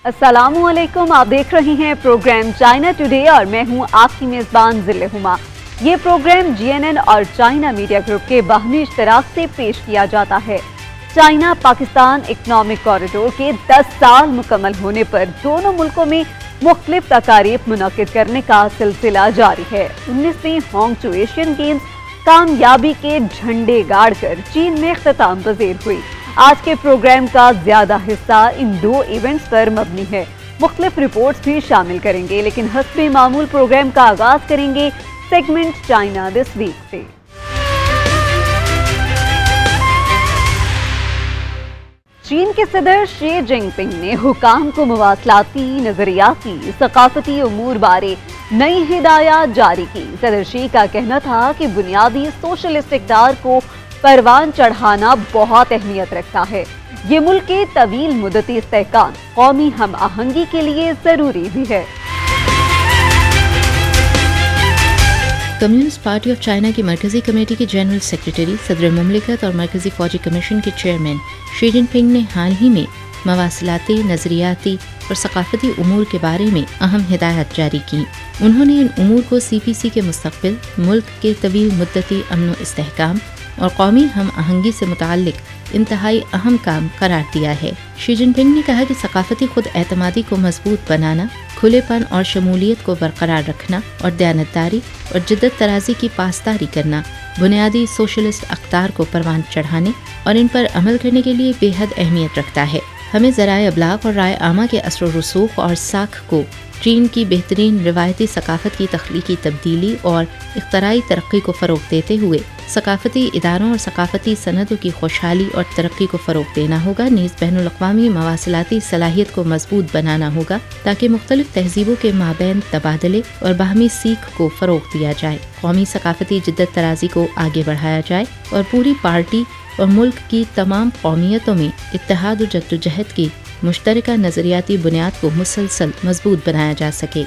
अस्सलामुअलैकुम, आप देख रहे हैं प्रोग्राम चाइना टुडे और मैं हूं आपकी मेजबान जिले हुमा। ये प्रोग्राम जीएनएन और चाइना मीडिया ग्रुप के बाहमी इश्तराक से पेश किया जाता है। चाइना पाकिस्तान इकोनॉमिक कॉरिडोर के 10 साल मुकम्मल होने पर दोनों मुल्कों में मुख्तलिफ तकारीब मुनक्किद करने का सिलसिला जारी है। 19वीं होंगचू एशियन गेम्स कामयाबी के झंडे गाड़कर चीन में इख्तिताम पजीर हुई। आज के प्रोग्राम का ज्यादा हिस्सा इन दो इवेंट्स पर मबनी है। मुख्तलिफ रिपोर्ट्स भी शामिल करेंगे, लेकिन हस्बे मामूल प्रोग्राम का आगाज करेंगे सेगमेंट चाइना दिस वीक से। चीन के सदर शी जिनपिंग ने हुकाम को मवासलाती, नजरियाती, सकाफती उमूर बारे नई हिदायत जारी की। सदर शी का कहना था कि बुनियादी सोशलिस्ट इक़्तिदार को परवान चढ़ाना बहुत अहमियत रखता है। ये मुल्क के तवील मुद्दती इस्तेहकाम, कौमी हम आहंगी के लिए जरूरी भी है। कम्युनिस्ट पार्टी ऑफ चाइना की मरकजी कमेटी के जनरल सेक्रेटरी, सदर मुमलिकत और मरकजी फौजी कमीशन के चेयरमैन शी जिनपिंग ने हाल ही में मवासलाती, नजरियाती और सकाफती उमूर के बारे में अहम हिदायत जारी की। उन्होंने इन उमूर को CPC के मुस्तक़बिल, मुल्क के तवील मुद्दती अमन इस्तेहकाम और कौमी हम आहंगी से मुताल्लिक इंतहाई अहम काम करार दिया है। शी जिनपिंग ने कहा कि सकाफती खुद एतमादी को मजबूत बनाना, खुलेपन और शमूलियत को बरकरार रखना और दयानतदारी और जिद्दत तराजी की पासदारी करना बुनियादी सोशलिस्ट अक़्तार को परवान चढ़ाने और इन पर अमल करने के लिए बेहद अहमियत रखता है। हमें ज़राए अबलाग और राय आमा के असर व रसूख और साख को चीन की बेहतरीन रिवायती सकाफत की तख्लीकी तब्दीली और इख्तराई तरक्की को फ़रोग़ देते हुए सकाफती इदारों और सकाफती सनदों की खुशहाली और तरक्की को फ़रोग़ देना होगा। नीज़ बैनुल अक़वामी मवासिलाती सलाहियत को मजबूत बनाना होगा ताकि मुख्तलिफ तहजीबों के माबैन तबादले और बाहमी सीख को फ़रोग़ दिया जाए, कौमी सकाफती जिद्दत तराजी को आगे बढ़ाया जाए और पूरी पार्टी और मुल्क की तमाम कौमियतों में इत्तेहाद और जद्दोजहद की मुश्तरका नज़रियाती बुनियाद को मुसलसल मजबूत बनाया जा सके।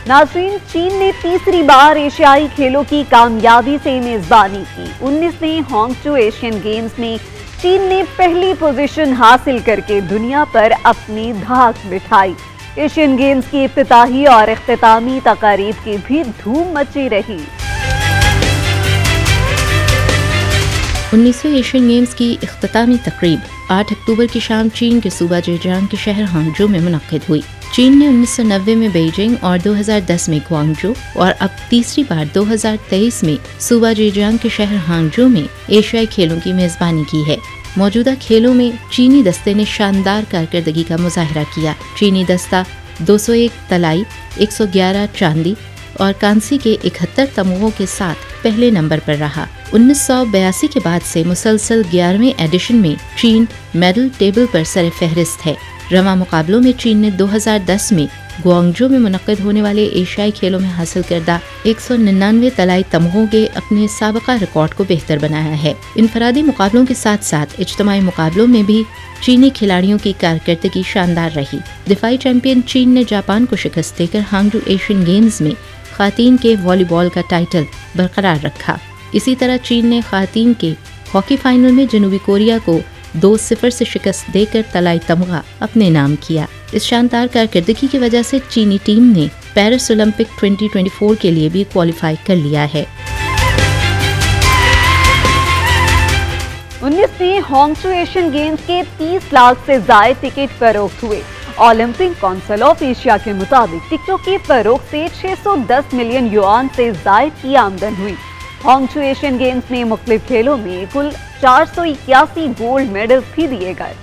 नाज़रीन, चीन ने तीसरी बार एशियाई खेलों की कामयाबी से मेजबानी की। 19वीं होंगचू एशियन गेम्स में चीन ने पहली पोजीशन हासिल करके दुनिया पर अपनी धाक बिठाई। एशियन गेम्स की इफ्तिताही और इख्तितामी तकारीब की भी धूम मची रही। 19वें एशियन गेम्स की इख्तितामी तकरीब 8 अक्टूबर की शाम चीन के सूबा जेजियांग के शहर हांगजू में मुनक्किद हुई। चीन ने 1990 में बीजिंग और 2010 में ग्वांगजू और अब तीसरी बार 2023 में सूबा जेजियांग के शहर हांगजू में एशियाई खेलों की मेजबानी की है। मौजूदा खेलों में चीनी दस्ते ने शानदार कारकर्दगी का मुजाहिरा किया। चीनी दस्ता 201 तलाई, 111 चांदी और कांसी के 71 तमगों के साथ पहले नंबर पर रहा। 1982 के बाद से मुसलसल 11वें एडिशन में चीन मेडल टेबल पर सर फहरिस्त है। रवा मुकाबलों में चीन ने 2010 में ग्वांगजू में मुनक्किद होने वाले एशियाई खेलों में हासिल करदा 199 तलाई तमगों के अपने साबका रिकॉर्ड को बेहतर बनाया है। इनफरादी मुकाबलों के साथ साथ इज्तिमाई मुकाबलों में भी चीनी खिलाड़ियों की कारकर्दगी शानदार रही। दिफाई चैंपियन चीन ने जापान को शिकस्त देकर हांगजू एशियन गेम्स में खातीन के वॉलीबॉल का टाइटल बरकरार रखा। इसी तरह चीन ने खातीन के हॉकी फाइनल में जनूबी कोरिया को 2-0 से शिकस्त देकर तलाई तमगा अपने नाम किया। इस शानदार कारकर्दगी की वजह से चीनी टीम ने पेरिस ओलंपिक 2024 के लिए भी क्वालिफाई कर लिया है। 19वीं होंगचू एशियन गेम्स के 30 लाख से ज्यादा टिकट फरोख्त हुए। ओलंपिक काउंसिल ऑफ एशिया के मुताबिक टिकटों की फरोख्त से 610 मिलियन युआन से ज्यादा की आमदन हुई। होंगचू एशियन गेम्स में मुख्तलिफ खेलों में कुल 481 गोल्ड मेडल्स भी दिए गए।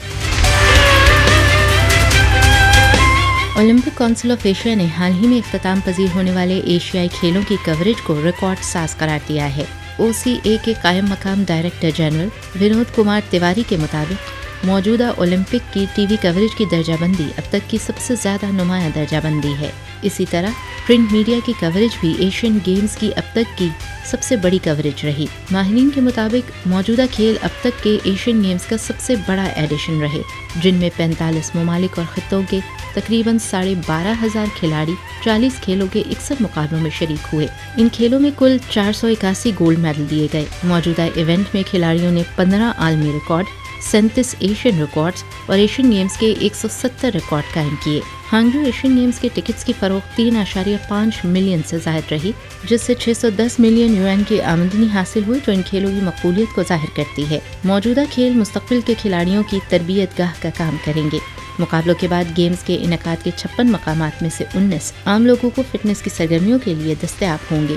ओलंपिक काउंसिल ऑफ एशिया ने हाल ही में इख्तिताम पजीर होने वाले एशियाई खेलों की कवरेज को रिकॉर्ड साज करार दिया है। OCA के कायम मकाम डायरेक्टर जनरल विनोद कुमार तिवारी के मुताबिक मौजूदा ओलंपिक की टीवी कवरेज की दर्जाबंदी अब तक की सबसे ज्यादा नुमाया दर्जाबंदी है। इसी तरह प्रिंट मीडिया की कवरेज भी एशियन गेम्स की अब तक की सबसे बड़ी कवरेज रही। माहिरीन के मुताबिक मौजूदा खेल अब तक के एशियन गेम्स का सबसे बड़ा एडिशन रहे, जिनमें 45 ममालिक और खित्तों के तकरीबन 12,500 खिलाड़ी 40 खेलों के 61 मुकाबलों में शरीक हुए। इन खेलों में कुल 481 गोल्ड मेडल दिए गए। मौजूदा इवेंट में खिलाड़ियों ने 15 आलमी रिकॉर्ड, 37 एशियन रिकॉर्ड्स और एशियन गेम्स के 170 रिकॉर्ड कायम किए। हांगजू एशियन गेम्स के टिकट्स की फरोख्त 3.5 मिलियन से जायद रही, जिससे 610 मिलियन युआन की आमदनी हासिल हुई, जो इन खेलों की मकबूलियत को जाहिर करती है। मौजूदा खेल मुस्तकबिल के खिलाड़ियों की तरबियत गाह का काम करेंगे। मुकाबलों के बाद गेम्स के इनेकाद के 56 मकामात में से 19 आम लोगों को फिटनेस की सरगर्मियों के लिए दस्तयाब होंगे।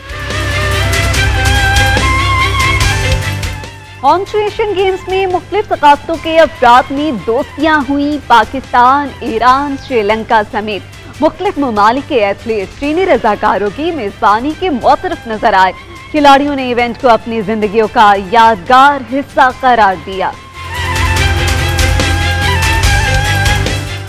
हांगजू एशियन गेम्स में मुख्तलिफ सकाफतों के अफराद में दोस्तियां हुई। पाकिस्तान, ईरान, श्रीलंका समेत मुख्तलिफ ममालिक के एथलीट चीनी रजाकारों की मेजबानी के मुतरफ नजर आए। खिलाड़ियों ने इवेंट को अपनी जिंदगियों का यादगार हिस्सा करार दिया।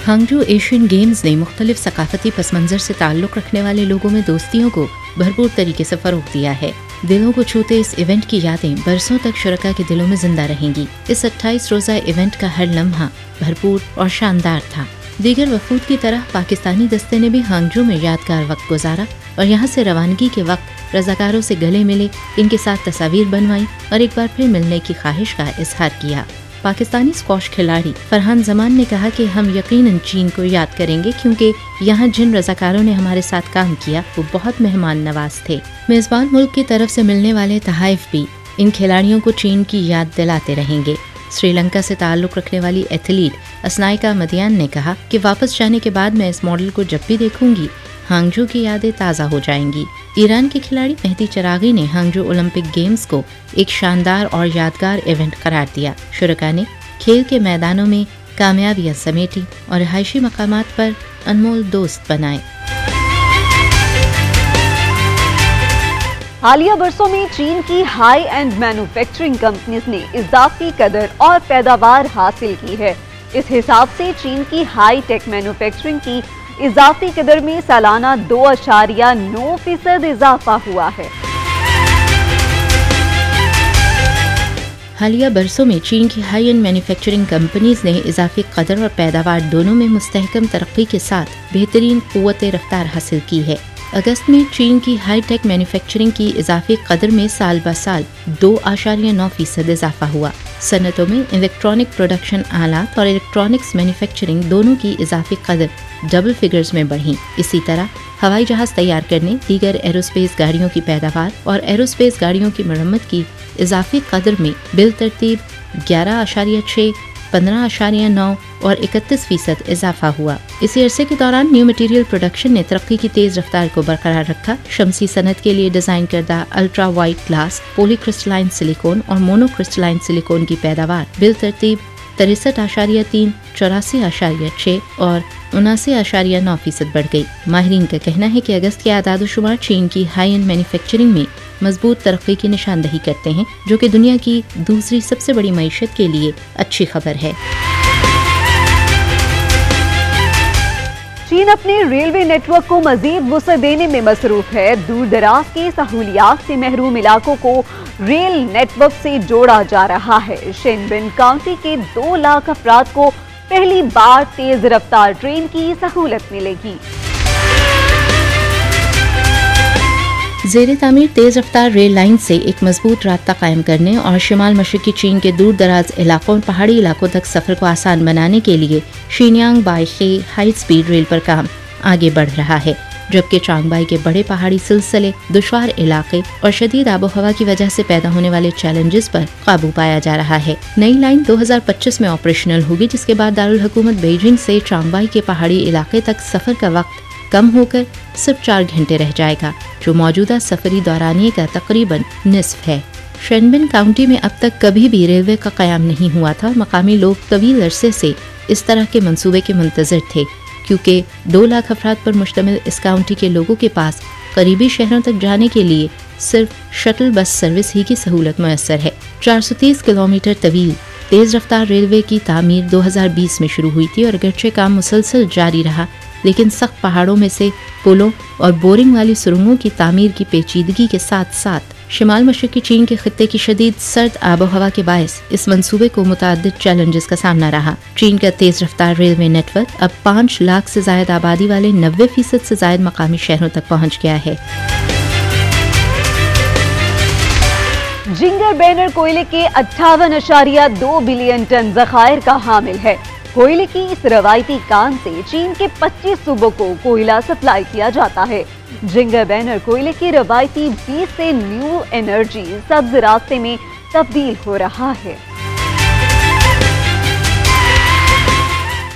हांगजू एशियन गेम्स ने मुख्तलिफ सकाफती पसमंजर से ताल्लुक़ रखने वाले लोगों में दोस्तियों को भरपूर तरीके से फ़रोग़ दिया है। दिलों को छूते इस इवेंट की यादें बरसों तक शुरका के दिलों में जिंदा रहेंगी। इस 28 रोज़ा इवेंट का हर लम्हा भरपूर और शानदार था। दीगर वफूद की तरह पाकिस्तानी दस्ते ने भी हांगजू में यादगार वक्त गुजारा और यहाँ से रवानगी के वक्त रजाकारों से गले मिले, इनके साथ तस्वीर बनवाई और एक बार फिर मिलने की ख्वाहिश का इजहार किया। पाकिस्तानी स्क्वॉश खिलाड़ी फरहान जमान ने कहा कि हम यकीनन चीन को याद करेंगे, क्योंकि यहाँ जिन रजाकारों ने हमारे साथ काम किया वो बहुत मेहमान नवाज थे। मेजबान मुल्क की तरफ से मिलने वाले तहाइफ भी इन खिलाड़ियों को चीन की याद दिलाते रहेंगे। श्रीलंका से ताल्लुक़ रखने वाली एथलीट असनाइका मदियान ने कहा कि वापस जाने के बाद मैं इस मॉडल को जब भी देखूंगी हांगजू की यादें ताज़ा हो जाएंगी। ईरान के खिलाड़ी मेहदी चरागी ने हांगजू ओलंपिक गेम्स को एक शानदार और यादगार इवेंट करार दिया। शुरका ने खेल के मैदानों में कामयाबियां समेटी और रिहायशी मकामात पर अनमोल दोस्त बनाए। हालिया बरसों में चीन की हाई एंड मैन्युफैक्चरिंग कंपनीज ने इजाफी कदर और पैदावार हासिल की है। इस हिसाब से चीन की हाई टेक मैन्युफैक्चरिंग की इजाफी कदर में सालाना 2.9% इजाफा हुआ है। हालिया बरसों में चीन की हाई एंड मैन्युफैक्चरिंग कंपनीज ने इजाफी कदर और पैदावार दोनों में मुस्तहकम तरक्की के साथ बेहतरीन क़ुव्वत रफ्तार हासिल की है। अगस्त में चीन की हाई टेक मैन्युफैक्चरिंग की इजाफी कदर में साल ब साल 2.9% इजाफा हुआ। सनतों में इलेक्ट्रॉनिक प्रोडक्शन आलात और इलेक्ट्रॉनिक्स मैन्युफैक्चरिंग दोनों की इजाफी कदर डबल फिगर्स में बढ़ी। इसी तरह हवाई जहाज तैयार करने, दीगर एरोस्पेस गाड़ियों की पैदावार और एरोस्पेस गाड़ियों की मरम्मत की इजाफी कदर में बिल तरतीब 11.6, 15.9 और 31% इजाफा हुआ। इसी अरसे के दौरान न्यू मटेरियल प्रोडक्शन ने तरक्की की तेज रफ्तार को बरकरार रखा। शमसी सनत के लिए डिजाइन करदा ultra white glass, polycrystalline silicon और मोनोक्रिस्टलाइन सिलिकॉन की पैदावार बिल तरतीब 63.3, 84.6 और 79.9% बढ़ गई। माहिरीन का कहना है कि अगस्त के आदाद-ओ-शुमार चीन की हाई एंड मैन्युफैक्चरिंग में मजबूत तरक्की की निशानदही करते हैं, जो कि दुनिया की दूसरी सबसे बड़ी मईशत के लिए अच्छी खबर है। चीन अपने रेलवे नेटवर्क को मजीद वुसअत देने में मसरूफ है। दूर दराज की सहूलियात से महरूम इलाकों को रेल नेटवर्क से जोड़ा जा रहा है। शेनबिन काउंटी के 2 लाख अफराद को पहली बार तेज रफ्तार ट्रेन की सहूलत मिलेगी। ज़ेरे तामीर तेज रफ्तार रेल लाइन से एक मजबूत रास्ता कायम करने और शिमाल मशरकी चीन के दूर दराज इलाकों और पहाड़ी इलाकों तक सफर को आसान बनाने के लिए शीनियांग बाइखे हाई स्पीड रेल पर काम आगे बढ़ रहा है, जबकि चांगबाई के बड़े पहाड़ी सिलसिले, दुश्वार इलाके और शदीद आबो हवा की वजह से पैदा होने वाले चैलेंजेस पर काबू पाया जा रहा है। नई लाइन 2025 में ऑपरेशनल होगी, जिसके बाद दारुल हुकूमत बीजिंग से चांगबाई के पहाड़ी इलाके तक सफर का वक्त कम होकर सिर्फ 4 घंटे रह जाएगा, जो मौजूदा सफरी दौरानिये का तकरीबन निस्फ है। शेनबिन काउंटी में अब तक कभी भी रेलवे का कयाम नहीं हुआ था। मकामी लोग तवील अरसे से इस तरह के मंसूबे के मुंतजर थे, क्योंकि 2 लाख अफराद पर मुश्तमिल इस काउंटी के लोगों के पास करीबी शहरों तक जाने के लिए सिर्फ शटल बस सर्विस ही की सहूलत मुयस्सर है। 430 किलोमीटर तवील तेज रफ्तार रेलवे की तामीर 2020 में शुरू हुई थी और अगरचे काम मुसलसल जारी रहा, लेकिन सख्त पहाड़ों में से पुलों और बोरिंग वाली सुरंगों की तामीर की पेचीदगी के साथ साथ शिमाल मशरकी चीन के खित्ते की शदीद सर्द आबो हवा के बायस इस मंसूबे को मुताद्दिद चैलेंजेस का सामना रहा। चीन का तेज रफ्तार रेलवे नेटवर्क अब 5 लाख से ज्यादा आबादी वाले 90% से ज्यादा मकामी शहरों तक पहुँच गया है। जिंगर बैनर कोयले के 58.2 बिलियन टन जखायर का हामिल है। कोयले की इस रवायती कान से चीन के 25 सूबों को कोयला सप्लाई किया जाता है। जिंगर बैनर कोयले की रवायती 20 से न्यू एनर्जी सब्ज रास्ते में तब्दील हो रहा है।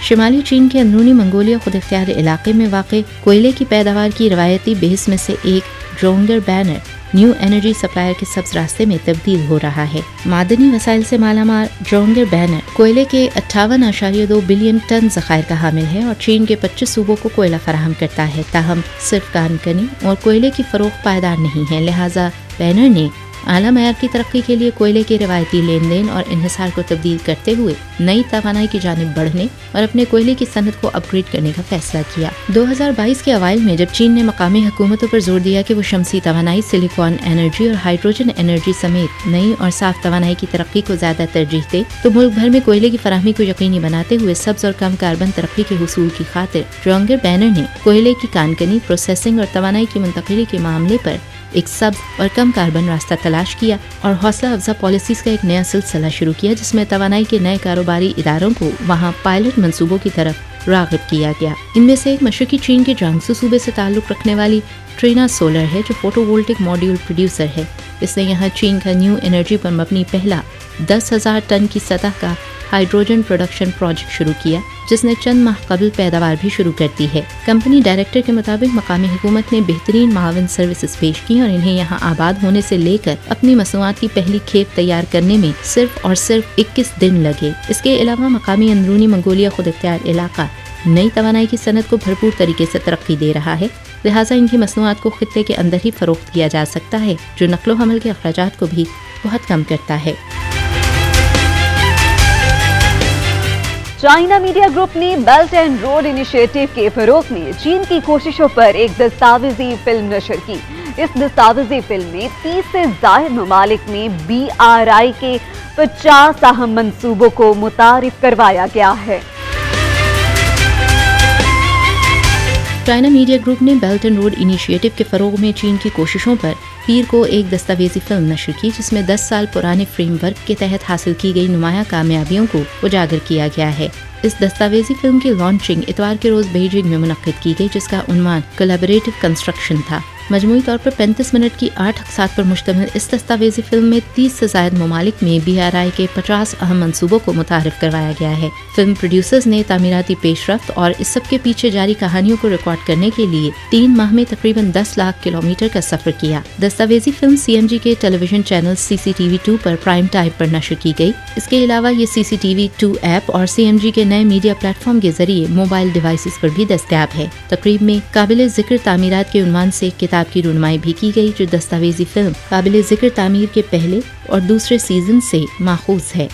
शिमाली चीन के अंदरूनी मंगोलिया खुद इख्तियार इलाके में वाक़ कोयले की पैदावार की रवायती बेस में से एक जोंगर बैनर न्यू एनर्जी सप्लायर के सब्ज रास्ते में तब्दील हो रहा है। मादनी वसाइल से मालामाल जोंगर बैनर कोयले के 58.2 बिलियन टन जखायर का हामिल है और चीन के 25 सूबों को कोयला फराहम करता है। ताहम सिर्फ कानकनी और कोयले की फरोख्त पायदार नहीं है, लिहाजा बैनर ने आला मयार की तरक्की के लिए कोयले के रवायती लेन देन और इन्हिसार को तब्दील करते हुए नई तवानाई की जानिब बढ़ने और अपने कोयले की सनत को अपग्रेड करने का फैसला किया। 2022 के अवाइल में जब चीन ने मकामी हुकूमतों पर जोर दिया कि वो शमसी तवानाई, सिलिकॉन एनर्जी और हाइड्रोजन एनर्जी समेत नई और साफ तवानाई की तरक्की को ज्यादा तरजीह दे, तो मुल्क भर में कोयले की फराहमी को यकीनी बनाते हुए सब्ज और कम कार्बन तरक्की के हुसूल की खातिर जोंगर बैनर ने कोयले की कानकनी, प्रोसेसिंग और तवानाई की मुंतकिली के मामले पर एक सब्ज और कम कार्बन रास्ता तलाश किया और हौसला अफजा पॉलिसीज का एक नया सिलसिला शुरू किया, जिसमें तवानाई के नए कारोबारी इदारों को वहाँ पायलट मंसूबों की तरफ राग़िब किया गया। इनमें से एक मशरकी चीन के जियांगसू सूबे से ताल्लुक़ रखने वाली ट्रीना सोलर है, जो फोटोवोल्टिक मॉड्यूल प्रोड्यूसर है। इसने यहाँ चीन का न्यू एनर्जी पर मबनी पहला 10,000 टन की सतह का हाइड्रोजन प्रोडक्शन प्रोजेक्ट शुरू किया, जिसने चंद माह कबल पैदावार भी शुरू कर दी है। कंपनी डायरेक्टर के मुताबिक मकामी हुकूमत ने बेहतरीन मावन सर्विसेज पेश की और इन्हें यहाँ आबाद होने से लेकर अपनी मसनूआत की पहली खेप तैयार करने में सिर्फ और सिर्फ 21 दिन लगे। इसके अलावा मकामी अंदरूनी मंगोलिया खुद इख्तियार इलाका नई तवानाई की सनत को भरपूर तरीके से तरक्की दे रहा है, लिहाजा इनकी मसनूआत को खित्ते के अंदर ही फरोख्त किया जा सकता है, जो नकलो हमल के अखराजात को भी बहुत कम करता है। चाइना मीडिया ग्रुप ने बेल्ट एंड रोड इनिशिएटिव के फरोग में चीन की कोशिशों पर एक दस्तावेजी फिल्म नशर की। इस दस्तावेजी फिल्म में 30 से ज़ायद ममालिक में BRI के 50 अहम मंसूबों को मुतारिफ करवाया गया है। चाइना मीडिया ग्रुप ने बेल्ट एंड रोड इनिशिएटिव के फरोग में चीन की कोशिशों पर पीर को एक दस्तावेजी फिल्म नशर की, जिसमें 10 साल पुराने फ्रेमवर्क के तहत हासिल की गई नुमाया कामयाबियों को उजागर किया गया है। इस दस्तावेजी फिल्म की लॉन्चिंग इतवार के रोज बीजिंग में मुनक्किद की गई, जिसका उन्वान कोलैबोरेटिव कंस्ट्रक्शन था। मजमूई तौर पर 35 मिनट की 8 अक़सात पर मुश्तमिल इस दस्तावेजी फिल्म में 30 से ज़ायद ममालिक में BRI के 50 अहम मंसूबों को मुतारिफ करवाया गया है। फिल्म प्रोड्यूसर्स ने तामीराती पेशरफ्त और इस सब के पीछे जारी कहानियों को रिकॉर्ड करने के लिए 3 माह में तकरीबन 10 लाख किलोमीटर का सफर किया। दस्तावेजी फिल्म CMG के टेलीविजन चैनल CCTV2 पर प्राइम टाइम पर नशर की गई। इसके अलावा ये CCTV2 ऐप और CMG के नए मीडिया प्लेटफॉर्म के जरिए मोबाइल डिवाइसेस पर भी दस्तयाब है। तकरीब में काबिल जिक्र तामीरात के उन्वान से किताब की रुनमाई भी की गई, जो दस्तावेजी फिल्म काबिल जिक्र तामीर के पहले और दूसरे सीजन से माखूज है।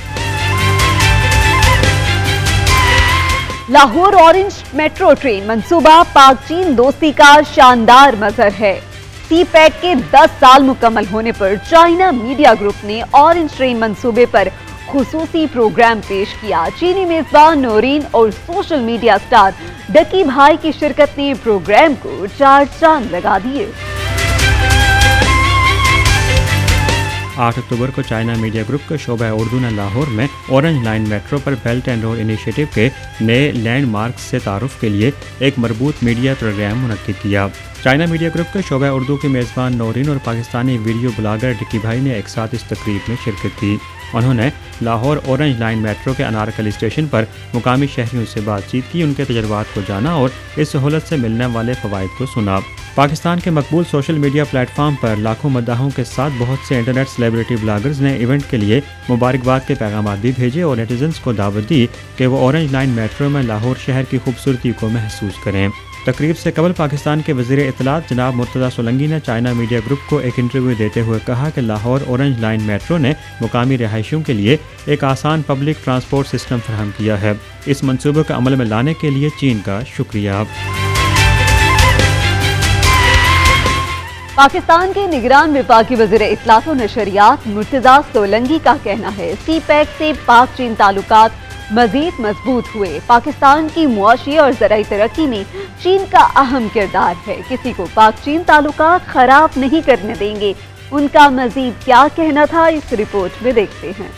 लाहौर ऑरेंज मेट्रो ट्रेन मंसूबा पाक चीन दोस्ती का शानदार मजहर है। CPEC के 10 साल मुकम्मल होने पर चाइना मीडिया ग्रुप ने ऑरेंज ट्रेन मंसूबे पर खुसूसी प्रोग्राम पेश किया। चीनी मेजबान नौरीन और सोशल मीडिया स्टार डकी भाई की शिरकत ने प्रोग्राम को 4 चांद लगा दिए। 8 अक्टूबर को चाइना मीडिया ग्रुप के शोबा उर्दू ने लाहौर में ऑरेंज लाइन मेट्रो पर बेल्ट एंड रोड इनिशिएटिव के नए लैंडमार्क से तारुफ के लिए एक मरबूत मीडिया प्रोग्राम मुनक्किद किया। चाइना मीडिया ग्रुप के शोबा उर्दू के मेज़बान नौरीन और पाकिस्तानी वीडियो ब्लॉगर डिकी भाई ने एक साथ इस तकरीब में शिरकत की। उन्होंने लाहौर ऑरेंज लाइन मेट्रो के अनारकली स्टेशन पर मुकामी शहरियों से बातचीत की, उनके तजर्बात को जाना और इस सहूलत से मिलने वाले फ़वाइद को सुना। पाकिस्तान के मकबूल सोशल मीडिया प्लेटफॉर्म पर लाखों मद्दाहों के साथ बहुत से इंटरनेट सेलिब्रिटी ब्लॉगर्स ने इवेंट के लिए मुबारकबाद के पैगाम भी भेजे और नेटिजन्स को दावत दी कि वो ऑरेंज लाइन मेट्रो में लाहौर शहर की खूबसूरती को महसूस करें। तकरीब से कबल पाकिस्तान के वज़ीर इत्तलात जनाब मुर्तज़ा सोलंकी ने चाइना मीडिया ग्रुप को एक इंटरव्यू देते हुए कहा कि लाहौर ऑरेंज लाइन मेट्रो ने मुकामी रिहायशियों के लिए एक आसान पब्लिक ट्रांसपोर्ट सिस्टम फराहम किया है। इस मंसूबे को अमल में लाने के लिए चीन का शुक्रिया। पाकिस्तान के निगरान विफाकी वज़ीर इत्तलात व नशरियात मुर्तज़ा सोलंकी का कहना है CPEC से पाक चीन ताल्लुकात मजीद मजबूत हुए। पाकिस्तान की मुआशी और ज़राई तरक्की में चीन का अहम किरदार है। किसी को पाक चीन ताल्लुकात खराब नहीं करने देंगे। उनका मजीद क्या कहना था, इस रिपोर्ट में देखते हैं।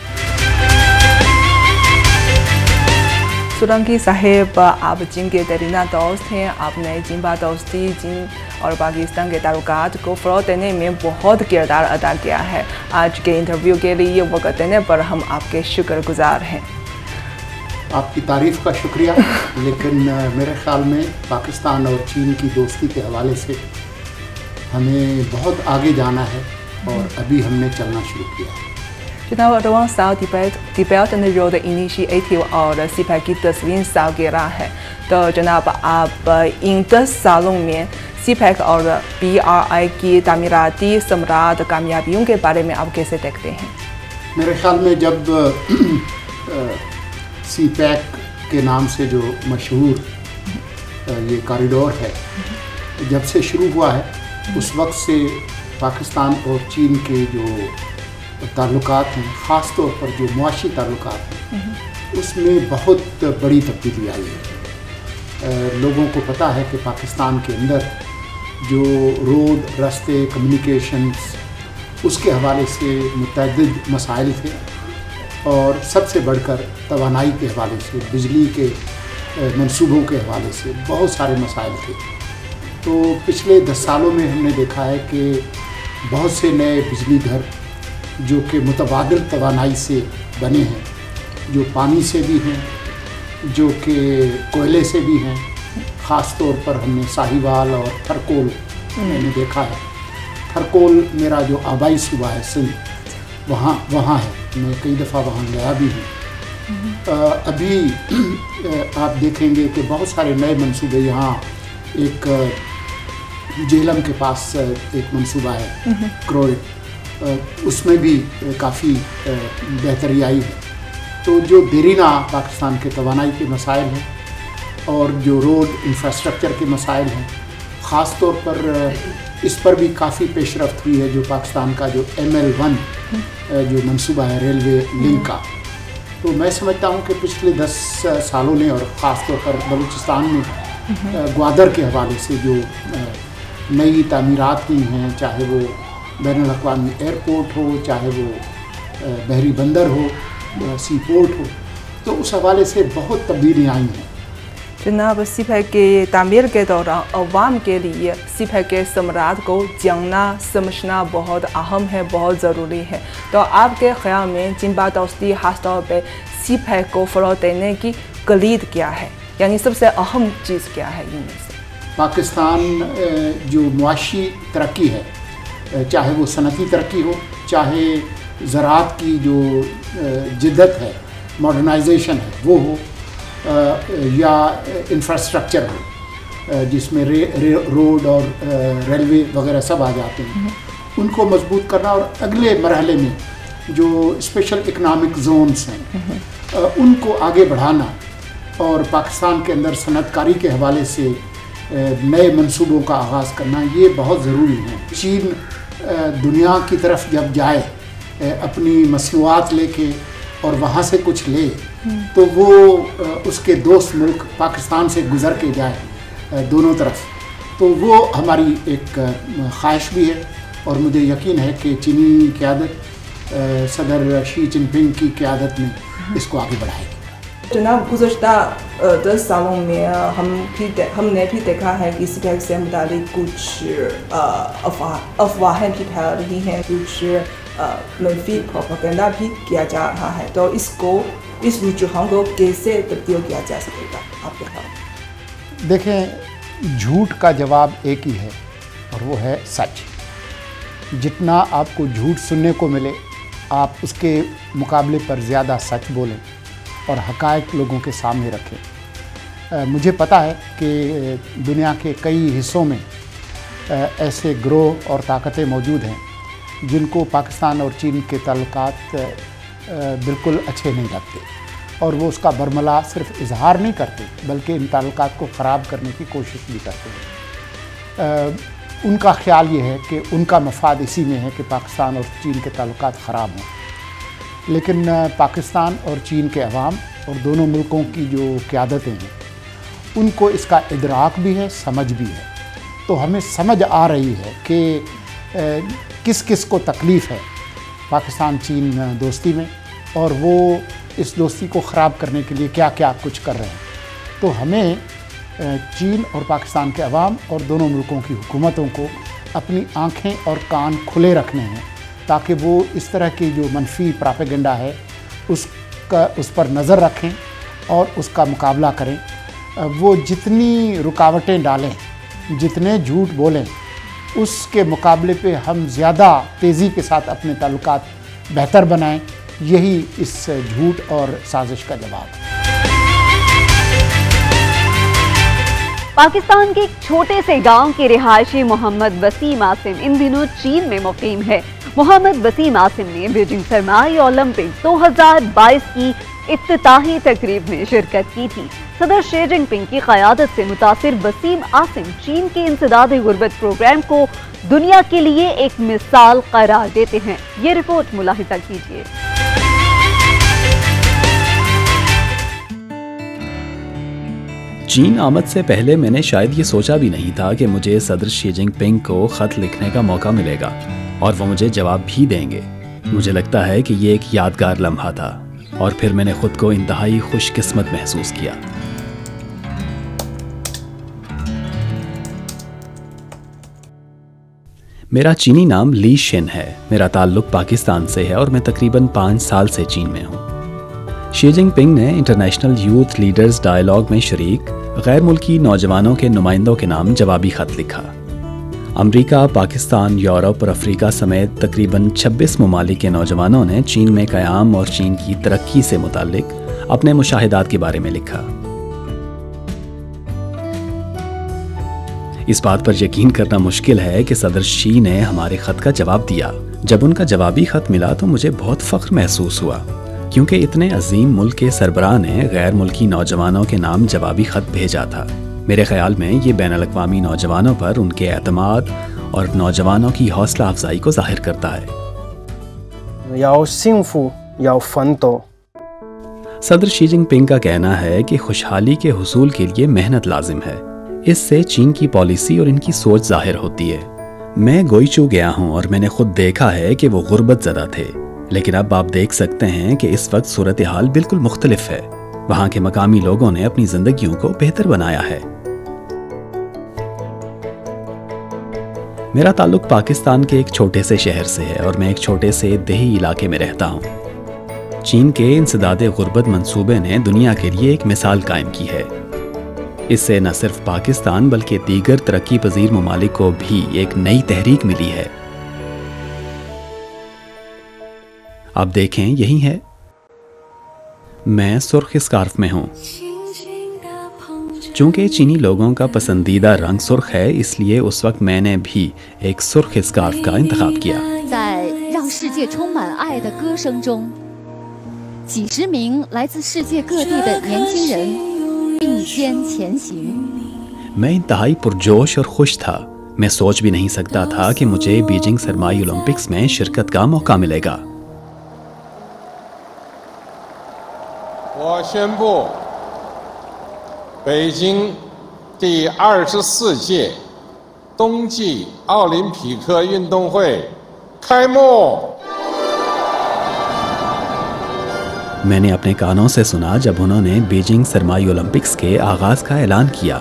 सोलंकी साहेब, आप चीन के दरीना दोस्त हैं। आपने जिन्बा दोस्ती, चीन और पाकिस्तान के ताल्लुकात को फ़रोग़ देने में बहुत किरदार अदा किया है। आज के इंटरव्यू के लिए वक्त देने पर हम आपके शुक्रगुजार हैं। आपकी तारीफ़ का शुक्रिया, लेकिन मेरे ख्याल में पाकिस्तान और चीन की दोस्ती के हवाले से हमें बहुत आगे जाना है और अभी हमने चलना शुरू किया है। जनाब, रवां साल तिब्बत एंड रोड इनिशिएटिव और CPEC की 10वीं सालगिरह है, तो जनाब आप इन 10 सालों में CPEC और BRI की तामीराती समरात कामयाबियों के बारे में आप कैसे देखते हैं? मेरे ख्याल में जब CPEC के नाम से जो मशहूर ये कॉरिडोर है जब से शुरू हुआ है, उस वक्त से पाकिस्तान और चीन के जो ताल्लुकात हैं, ख़ास तौर पर जो मुआशी ताल्लुकात हैं, उसमें बहुत बड़ी तब्दीली आई है। लोगों को पता है कि पाकिस्तान के अंदर जो रोड, रास्ते, कम्युनिकेशंस, उसके हवाले से मुतअद्दिद मसाइल थे और सबसे बढ़कर तवानाई के हवाले से, बिजली के मंसूबों के हवाले से बहुत सारे मसाइल थे। तो पिछले 10 सालों में हमने देखा है कि बहुत से नए बिजली घर जो कि मुतबादिल तवानाई से बने हैं, जो पानी से भी हैं, जो कि कोयले से भी हैं। ख़ास तौर पर हमने साहिवाल और थरकोल मैंने देखा है। थरकोल मेरा जो आबाई सूबा है सिंध, वहाँ है, मैं कई दफ़ा वहाँ गया भी हूँ। अभी आप देखेंगे कि बहुत सारे नए मंसूबे, यहाँ एक जेलम के पास एक मंसूबा है क्रोए, उसमें भी काफ़ी बेहतरी आई है। तो जो देरीना पाकिस्तान के तवानाई के मसाइल हैं और जो रोड इंफ्रास्ट्रक्चर के मसाइल हैं, ख़ास तौर पर इस पर भी काफ़ी पेशरफ्त हुई है। जो पाकिस्तान का जो ML1 जो मंसूबा है रेलवे लिंक का, तो मैं समझता हूँ कि पिछले 10 सालों ने, और ख़ास तौर पर बलूचिस्तान में ग्वादर के हवाले से जो नई तामीरात हुई हैं, चाहे वो बैनुल अक़वामी एयरपोर्ट हो, चाहे वो बहरी बंदर हो, सी पोर्ट हो, तो उस हवाले से बहुत तब्दीलियाँ आई हैं। जनाब, CPEC के तामीर के दौरान अवाम के लिए CPEC के समरात को जानना समझना बहुत अहम है, बहुत ज़रूरी है। तो आपके ख़्याल में जिन्बा दोस्ती ख़ास तौर पर CPEC को फ़रोग़ देने की कलीद क्या है, यानी सबसे अहम चीज़ क्या है इनमें से? पाकिस्तान जो मुआशी तरक्की है, चाहे वो सनती तरक्की हो, चाहे ज़राअत की जो जिद्दत है, मॉडर्नाइजेशन है वो हो, या इंफ्रास्ट्रक्चर हो जिसमें रोड और रेलवे वगैरह सब आ जाते हैं, उनको मजबूत करना और अगले मरहले में जो स्पेशल इकनॉमिक जोन्स हैं उनको आगे बढ़ाना और पाकिस्तान के अंदर सनतकारी के हवाले से नए मंसूबों का आगाज़ करना, ये बहुत ज़रूरी है। चीन दुनिया की तरफ जब जाए अपनी मसनूआत लेके और वहाँ से कुछ ले, तो वो उसके दोस्त मुल्क पाकिस्तान से गुज़र के जाए दोनों तरफ, तो वो हमारी एक ख्वाहिश भी है और मुझे यकीन है कि चीनी क़यादत सदर शी जिनपिंग की क़यादत में इसको आगे बढ़ाएगी। जनाब, गुज़श्ता 10 सालों में हमने भी देखा है कि CPEC से मुतालिक कुछ अफवाहें भी फैल रही हैं, कुछ मनफी प्रोपेगेंडा भी किया जा रहा है। तो इस रुझान को कैसे तब्दील किया जा सकेगा आपके ख्याल? देखें, झूठ का जवाब एक ही है और वो है सच। जितना आपको झूठ सुनने को मिले, आप उसके मुकाबले पर ज़्यादा सच बोलें और हक़ाइक़ लोगों के सामने रखें। मुझे पता है कि दुनिया के कई हिस्सों में ऐसे ग्रोह और ताकतें मौजूद हैं जिनको पाकिस्तान और चीन के ताल्लुकात बिल्कुल अच्छे नहीं लगते और वो उसका बरमला सिर्फ इजहार नहीं करते बल्कि इन ताल्लुकात को ख़राब करने की कोशिश भी करते हैं। उनका ख्याल ये है कि उनका मफाद इसी में है कि पाकिस्तान और चीन के ताल्लुकात ख़राब हों, लेकिन पाकिस्तान और चीन के अवाम और दोनों मुल्कों की जो क़यादतें हैं उनको इसका इदराक भी है, समझ भी है। तो हमें समझ आ रही है कि किस किस को तकलीफ़ है पाकिस्तान चीन दोस्ती में, और वो इस दोस्ती को ख़राब करने के लिए क्या क्या कुछ कर रहे हैं। तो हमें चीन और पाकिस्तान के अवाम और दोनों मुल्कों की हुकूमतों को अपनी आँखें और कान खुले रखने हैं, ताकि वो इस तरह की जो मनफी प्रोपेगेंडा है उस पर नज़र रखें और उसका मुकाबला करें। वो जितनी रुकावटें डालें, जितने झूठ बोलें, उसके मुकाबले पे हम ज़्यादा तेज़ी के साथ अपने ताल्लुकात बेहतर बनाएं। यही इस झूठ और साजिश का जवाब है। पाकिस्तान के एक छोटे से गांव के रिहायशी मोहम्मद वसीम आसिम इन दिनों चीन में मुकीम है। मोहम्मद वसीम आसिम ने बीजिंग सरमाई ओलंपिक्स 2022 की इफ्तिताही तकरीब में शिरकत की थी। सदर शी जिनपिंग की क़यादत से मुतासिर वसीम आसिम चीन के इंसदादे गुर्बत प्रोग्राम को दुनिया के लिए एक मिसाल करार देते हैं। ये रिपोर्ट मुलाहिजा कीजिए। चीन आमद से पहले मैंने शायद ये सोचा भी नहीं था कि मुझे सदर शी जिनपिंग को ख़त लिखने का मौका मिलेगा और वो मुझे जवाब भी देंगे। मुझे लगता है कि ये एक यादगार लम्हा था और फिर मैंने खुद को इंतहाई खुशकिस्मत महसूस किया। मेरा चीनी नाम ली शिन है। मेरा ताल्लुक पाकिस्तान से है और मैं तकरीबन 5 साल से चीन में हूँ। शी जिनपिंग ने इंटरनेशनल यूथ लीडर्स डायलॉग में शरीक गैर मुल्की नौजवानों के नुमाइंदों के नाम जवाबी ख़त लिखा। अमेरिका, पाकिस्तान, यूरोप और अफ्रीका समेत तकरीबन 26 ममालिक के नौजवानों ने चीन में क़याम और चीन की तरक्की से मुताल्लिक अपने मुशाहिदात के बारे में लिखा। इस बात पर यकीन करना मुश्किल है कि सदर शी ने हमारे ख़त का जवाब दिया। जब उनका जवाबी ख़त मिला तो मुझे बहुत फ़ख्र महसूस हुआ, क्योंकि इतने अजीम मुल्क के सरबराह ने गैर मुल्की नौजवानों के नाम जवाबी ख़त भेजा था। मेरे ख्याल में ये बैनुल-अक़वामी नौजवानों पर उनके एतमाद और नौजवानों की हौसला अफजाई को जाहिर करता है। सदर शी जिनपिंग का कहना है कि खुशहाली के हुसूल के लिए मेहनत लाजिम है। इससे चीन की पॉलिसी और इनकी सोच जाहिर होती है। मैं गोईचू गया हूँ और मैंने खुद देखा है कि वो गुर्बत ज़दा थे, लेकिन अब आप देख सकते हैं कि इस वक्त सूरत हाल बिल्कुल मुख्तलिफ है। वहाँ के मकामी लोगों ने अपनी जिंदगियों को बेहतर बनाया है। मेरा ताल्लुक पाकिस्तान के एक छोटे से शहर से है और मैं एक छोटे से देही इलाके में रहता हूँ। चीन के इंसदादे गुर्बत मंसूबे ने दुनिया के लिए एक मिसाल कायम की है। इससे न सिर्फ पाकिस्तान बल्कि दीगर तरक्की पजीर ममालिक को भी एक नई तहरीक मिली है। आप देखें, यही है। मैं सुर्ख स्कार्फ में हूँ। चूंकि चीनी लोगों का पसंदीदा रंग सुर्ख है, इसलिए उस वक्त मैंने भी एक सुर्ख स्कार्फ का इंतखाब किया। मैं इंतहाई पुरजोश और खुश था। मैं सोच भी नहीं सकता था कि मुझे बीजिंग सरमाई ओलंपिक्स में शिरकत का मौका मिलेगा। 我宣布，北京第24届冬季奥林匹克运动会开幕。 मैंने अपने कानों से सुना जब उन्होंने बीजिंग सरमाई ओलंपिक्स के आगाज का ऐलान किया।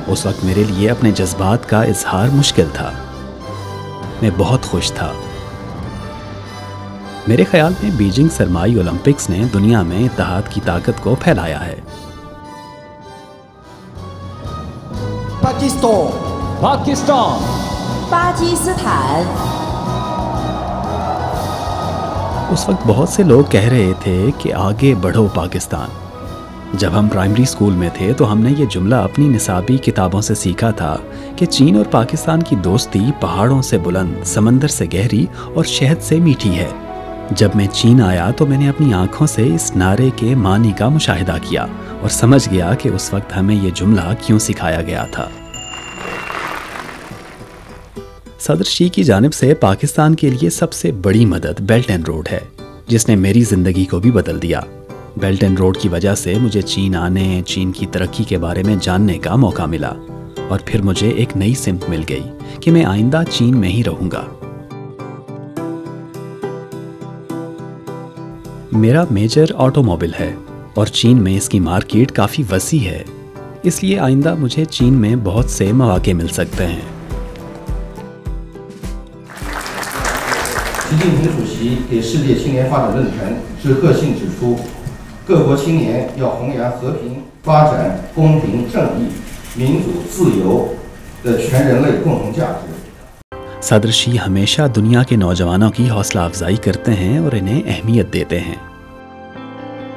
उस वक्त मेरे लिए अपने जज्बात का इजहार मुश्किल था। मैं बहुत खुश था। मेरे ख्याल में बीजिंग सरमाई ओलंपिक्स ने दुनिया में इत्तेहाद की ताकत को फैलाया है। पाकिस्तान। उस वक्त बहुत से लोग कह रहे थे कि आगे बढ़ो पाकिस्तान। जब हम प्राइमरी स्कूल में थे तो हमने ये जुमला अपनी निसाबी किताबों से सीखा था कि चीन और पाकिस्तान की दोस्ती पहाड़ों से बुलंद, समंदर से गहरी और शहद से मीठी है। जब मैं चीन आया तो मैंने अपनी आंखों से इस नारे के मानी का मुशाहिदा किया और समझ गया कि उस वक्त हमें यह जुमला क्यों सिखाया गया था। सदर शी की जानिब से पाकिस्तान के लिए सबसे बड़ी मदद बेल्ट एंड रोड है, जिसने मेरी जिंदगी को भी बदल दिया। बेल्ट एंड रोड की वजह से मुझे चीन आने, चीन की तरक्की के बारे में जानने का मौका मिला और फिर मुझे एक नई सिमत मिल गई कि मैं आइंदा चीन में ही रहूंगा। मेरा मेजर ऑटोमोबाइल है और चीन में इसकी मार्केट काफ़ी वसी है, इसलिए आइंदा मुझे चीन में बहुत से मौके मिल सकते हैं। 习近平主席给世界青年发展论坛致贺信指出，各国青年要弘扬和平、发展、公平、正义、民主、自由的全人类共同价值。 सदर शी हमेशा दुनिया के नौजवानों की हौसला अफजाई करते हैं और इन्हें अहमियत देते हैं,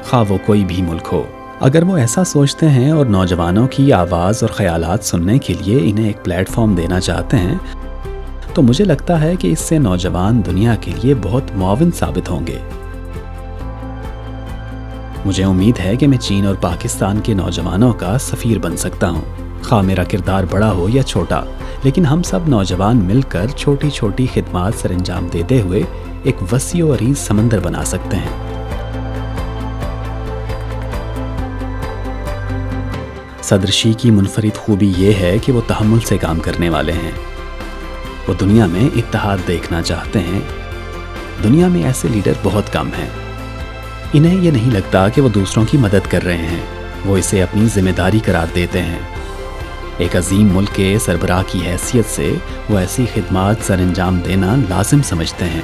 खा वो कोई भी मुल्क हो। अगर वो ऐसा सोचते हैं और नौजवानों की आवाज़ और ख़यालात सुनने के लिए इन्हें एक प्लेटफॉर्म देना चाहते हैं, तो मुझे लगता है कि इससे नौजवान दुनिया के लिए बहुत मुआविन साबित होंगे। मुझे उम्मीद है कि मैं चीन और पाकिस्तान के नौजवानों का सफ़ीर बन सकता हूँ। खा मेरा किरदार बड़ा हो या छोटा, लेकिन हम सब नौजवान मिलकर छोटी छोटी खिदमात सरअंजाम देते हुए एक वसी और अरीज समंदर बना सकते हैं। सदर शी की मुनफरिद खूबी ये है कि वो तहम्मुल से काम करने वाले हैं। वो दुनिया में इत्तेहाद देखना चाहते हैं। दुनिया में ऐसे लीडर बहुत कम हैं। इन्हें ये नहीं लगता कि वो दूसरों की मदद कर रहे हैं, वो इसे अपनी जिम्मेदारी करार देते हैं। एक अजीम मुल्क के सरबराह की हैसियत से वो ऐसी खिदमात सरअंजाम देना लाजिम समझते हैं।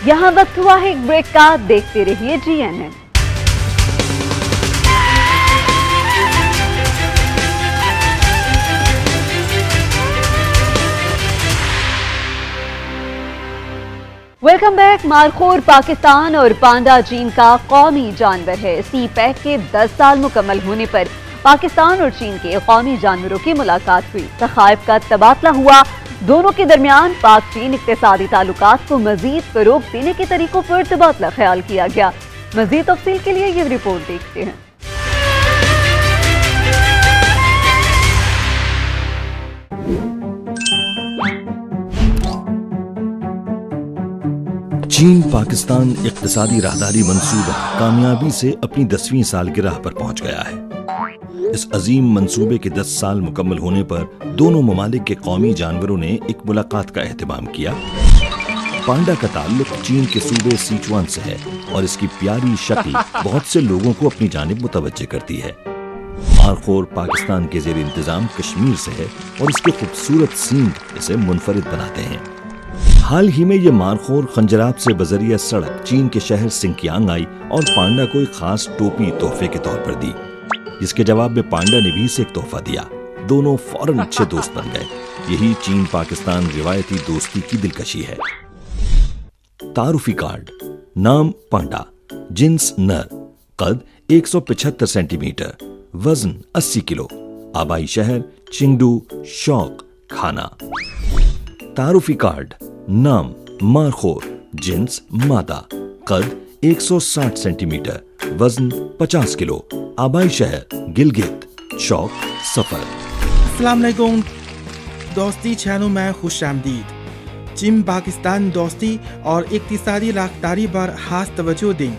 यहाँ वक्त हुआ है एक ब्रेक का, देखते रहिए GNN। Welcome back. Markhor Pakistan और पांडा चीन का कौमी जानवर है। CPEC के 10 साल मुकम्मल होने पर पाकिस्तान और चीन के कौमी जानवरों की मुलाकात हुई, तखाइफ का तबादला हुआ। दोनों के दरमियान पाक चीन इक्तिसादी ताल्लुकात को मजीद फरोग देने के तरीकों पर तबादला ख्याल किया गया। मजीद तफसील के लिए ये रिपोर्ट देखते हैं। चीन पाकिस्तान इक्तिसादी राहदारी मंसूबा कामयाबी से अपनी 10वीं सालगिरह पर पहुंच गया है। इस अजीम मंसूबे के 10 साल मुकम्मल होने पर दोनों ममालिक के कौमी जानवरों ने एक मुलाकात का एहतमाम किया। पांडा का ताल्लुक चीन के सूबे सिचुआन से है और इसकी प्यारी शक्ल बहुत से लोगों को अपनी जानिब मुतवज्जे करती है। मारखोर पाकिस्तान के जेर इंतजाम कश्मीर से है और इसके खूबसूरत सींग इसे मुनफरिद बनाते हैं। हाल ही में ये मारखोर खंजराब से बजरिया सड़क चीन के शहर सिंकियांग आई और पांडा को एक खास टोपी तोहफे के तौर पर दी, जिसके जवाब में पांडा ने भी इसे एक तोहफा दिया। दोनों फौरन अच्छे दोस्त बन गए। यही चीन पाकिस्तान रिवायती दोस्ती की दिलकशी है। तारुफी कार्ड। नाम पांडा, जिन्स नर, कद 175 सेंटीमीटर, वजन 80 किलो, आबाई शहर चिंगडू, शौक खाना। तारुफी कार्ड। नाम मारखोर, जिन्स मादा, कद 160 सेंटीमीटर, वजन 50 किलो, आबाई शहर गिलगित, शौक सफर। अस्सलाम वालेकुम दोस्ती चैनल में खुश आमदीद। चीन पाकिस्तान दोस्ती और इक्तिसादी राहदारी पर खास तवज्जो दें।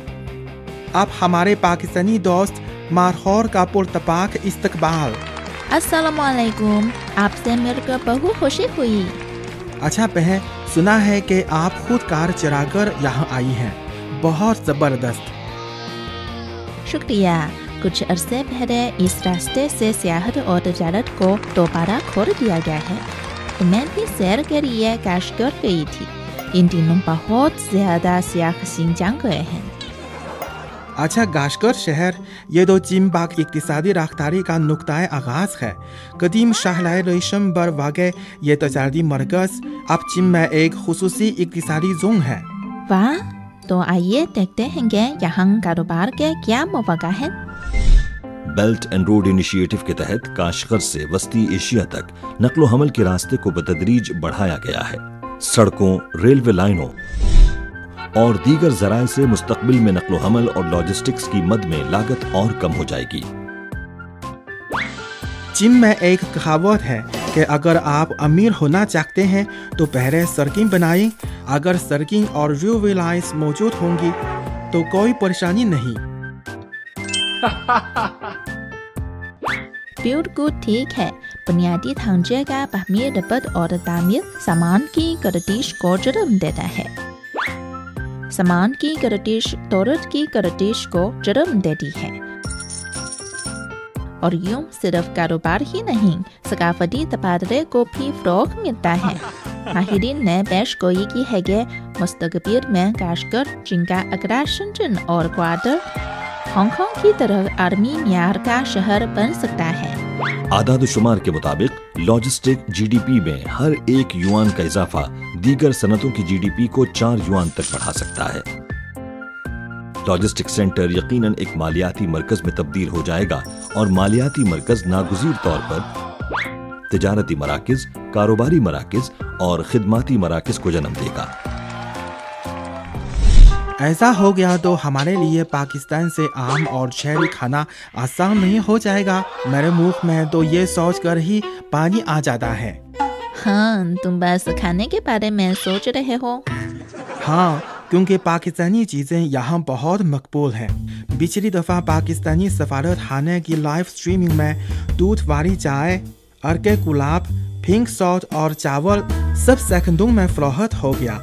आप हमारे पाकिस्तानी दोस्त मारखोर का पुरतपाक इस्तकबाल। अस्सलाम वालेकुम, आपसे मिलकर बहुत खुशी हुई। अच्छा बहन, सुना है कि आप खुद कार चलाकर यहाँ आई हैं, बहुत जबरदस्त। शुक्रिया। कुछ अरसे पहले इस रास्ते से सियाहत और तजारत को दोबारा खोल दिया गया है। मैं भी सैर के लिए काश्मीर गई थी। इन दिनों बहुत ज्यादा सियाह सिंजांग गए हैं। अच्छा, गाशकर शहर ये तो चीन पाक इक्तिसादी राहदारी का नुक्ताए आगाज है। कदीम शाहलाए रेशम पर वाक़े ये तजारती मरकज अब चीन में एक खुसूसी इक्तिसादी जोन है। वाह, तो आइए देखते हैं कि यहाँ कारोबार के क्या मौका है। बेल्ट एंड रोड इनिशिएटिव के तहत काशगर से वस्ती एशिया तक नक्लो हमल के रास्ते को बतदरीज बढ़ाया गया है। सड़कों, रेलवे लाइनों और दीगर जराए से मुस्तकबिल में नक्लो हमल और लॉजिस्टिक्स की मद में लागत और कम हो जाएगी। चीन में एक कहावत है कि अगर आप अमीर होना चाहते हैं तो पहले सड़कें बनाएं। अगर सड़कें और रेलवे लाइन्स मौजूद होंगी तो कोई परेशानी नहीं। बिल्कुल ठीक है। बुनियादी ढांचे का बाहमी रबत और तामीर सामान की गर्दिश को जन्म देता है। सामान की गर्दिश दौलत की गर्दिश को जन्म देती है। और यूं सिर्फ कारोबार ही नहीं, सकाफती तबादले को भी फ़रोग़ मिलता है। माहिरीन ने पेश गोई की है कि मुस्तक़बिल में काशगर चीन का अगला शंजन और ग्वादर हांगकांग की तरह आर्मी म्यार का शहर बन सकता है। आदाद-ओ-शुमार के मुताबिक लॉजिस्टिक जीडीपी में हर 1 युआन का इजाफा दीगर सनतों की जीडीपी को 4 युआन तक बढ़ा सकता है। लॉजिस्टिक सेंटर यकीनन एक मालियाती मरकज में तब्दील हो जाएगा और मालियाती मरकज नागुज़ीर तौर पर तिजारती मराकिज, कारोबारी मराकिज और खिदमाती मराकिज को जन्म देगा। ऐसा हो गया तो हमारे लिए पाकिस्तान से आम और शहरी खाना आसान नहीं हो जाएगा। मेरे मुंह में तो ये सोचकर ही पानी आ जाता है। हाँ, तुम बस खाने के बारे में सोच रहे हो। हाँ, क्योंकि पाकिस्तानी चीज़ें यहाँ बहुत मकबूल हैं। पिछली दफ़ा पाकिस्तानी सफारत खाने की लाइव स्ट्रीमिंग में दूध वाली चाय, अरके गुलाब, पिंक सॉल्ट और चावल सब सेकंडों में फरोख्त हो गया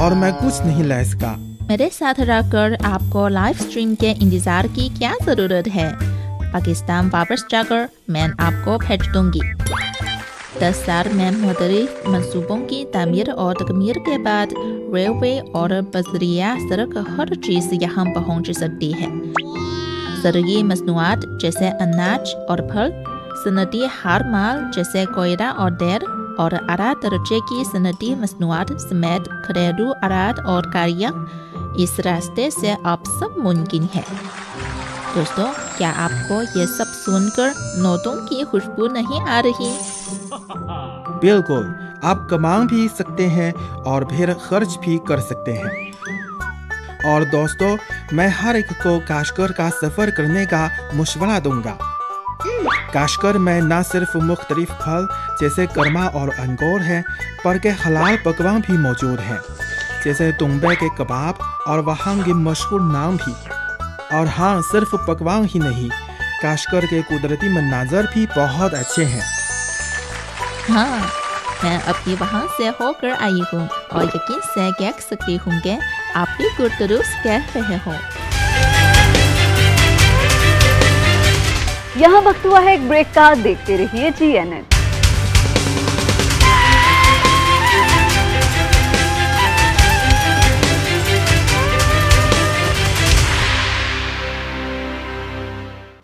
और मैं कुछ नहीं ले सका। मेरे साथ रहकर आपको लाइव स्ट्रीम के इंतजार की क्या ज़रूरत है? पाकिस्तान वापस जाकर मैं आपको भेज दूंगी। 10 साल में मुख्तलिफ मंसूबों की तामीर और तकमीर के बाद रेलवे और बजरिया सड़क हर चीज़ यहाँ पहुँच सकती है। ज़रूरी मसनूआत जैसे अनाज और फल, सनदी हार माल जैसे कोयला और देर और आला दर्जे की सनदी मसनूआत समेत घरेलू आलात और गाड़ियाँ इस रास्ते से आप सब मुमकिन है। दोस्तों, क्या आपको ये सब सुनकर नोटों की खुशबू नहीं आ रही? बिल्कुल, आप कमा भी सकते हैं और फिर खर्च भी कर सकते हैं। और दोस्तों, मैं हर एक को काशगर का सफ़र करने का मशवरा दूंगा। काशगर में न सिर्फ मुख्तलिफ फल जैसे कर्मा और अंगूर हैं, बल्कि हलाल पकवान भी मौजूद हैं, जैसे तुम्बे के कबाब और वहाँ के मशहूर नाम भी। और हाँ, सिर्फ पकवान ही नहीं, काशगर के कुदरती मनाजर भी बहुत अच्छे हैं। हाँ, मैं अभी वहाँ से होकर आई हूँ और यकीन से कह सकती हूँ कि आप भी दुरुस्त कह रहे हो। यहाँ वक्त हुआ है एक ब्रेक का। देखते रहिए GNN।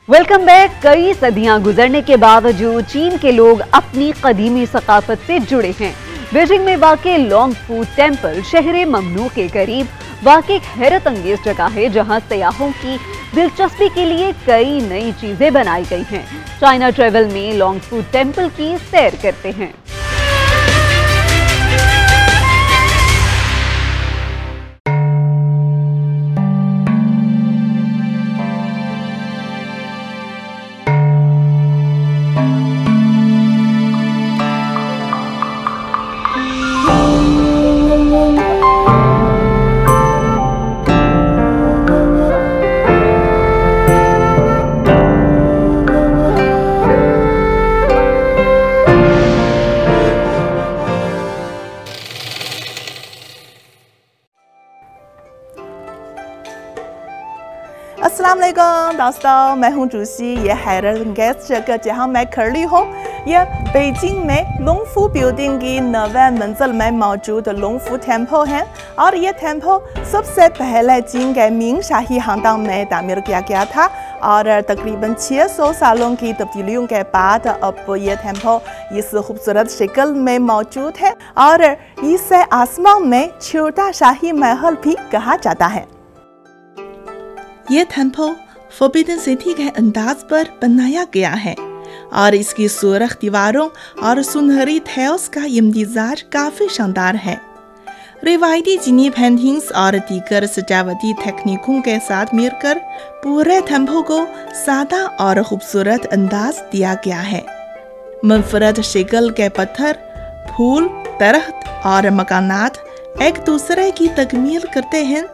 Welcome back. कई सदियां गुजरने के बावजूद चीन के लोग अपनी कदीमी सकाफत से जुड़े हैं। बीजिंग में वाक़ लॉन्गफू टेम्पल शहर ममनू के करीब वाक़ एक हैरत अंगेज जगह है, जहां सयाहों की दिलचस्पी के लिए कई नई चीजें बनाई गई हैं। चाइना ट्रेवल में लॉन्गफू टेम्पल की सैर करते हैं। अस्सलाम वालेकुम दोस्तों, मैं हूं जूसी। ये हैरत अंगेज जगह जहां मैं खड़ी हूं, यह बीजिंग में लॉन्गफू बिल्डिंग की 9वें मंजिल में मौजूद लॉन्गफू टेम्पल है। और यह टेम्पल सबसे पहले चीन के मिंग शाही खानदान में तामीर किया गया था और तकरीबन 600 सालों की तब्दीलियों के बाद अब यह टेम्पल इस खूबसूरत शक्ल में मौजूद है और इसे आसमान में छोटा शाही महल भी कहा जाता है। यह टेम्पल फॉरबिडन सिटी के अंदाज पर बनाया गया है और इसकी सुर्ख दीवारों और सुनहरी टाइल्स का इम्तिजाज काफी शानदार है। रिवायती चीनी पेंटिंग्स और दीगर सजावटी तकनीकों के साथ मिलकर पूरे टेम्पल को सादा और खूबसूरत अंदाज दिया गया है। मुनफरद शक्ल के पत्थर, फूल, दरख्त और मकानात एक दूसरे की तकमील करते हैं,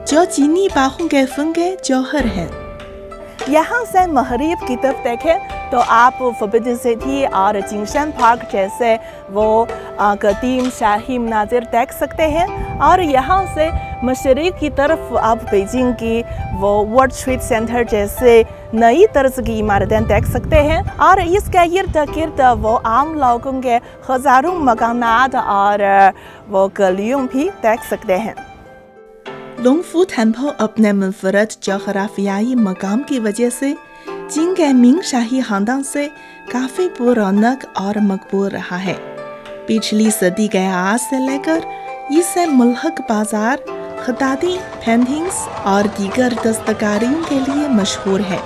जो चीनी बागों के फन के जौहर हैं। यहाँ से मगरिब की तरफ देखें तो आप फॉरबिडन सिटी और जिंगशन पार्क जैसे वो कदीम शाही मनाजिर देख सकते हैं। और यहाँ से मशरिक की तरफ आप बीजिंग की वो वर्ल्ड ट्रेड सेंटर जैसे नई तर्ज की इमारतें देख सकते हैं। और इसके इर्द गिर्द वो आम लोगों के हज़ारों मकानात और वो गलियों भी देख सकते हैं। लुंगफू टेम्पल अपने मुनफरद जोग्राफियाई मकाम की वजह से चीन के मिंग शाही खानदान से काफ़ी पुरौनक और मकबूल रहा है। पिछली सदी के आगाज से लेकर इसे मुल्हक बाजार, खताती, पेंटिंग्स और दीगर दस्तकारियों के लिए मशहूर है।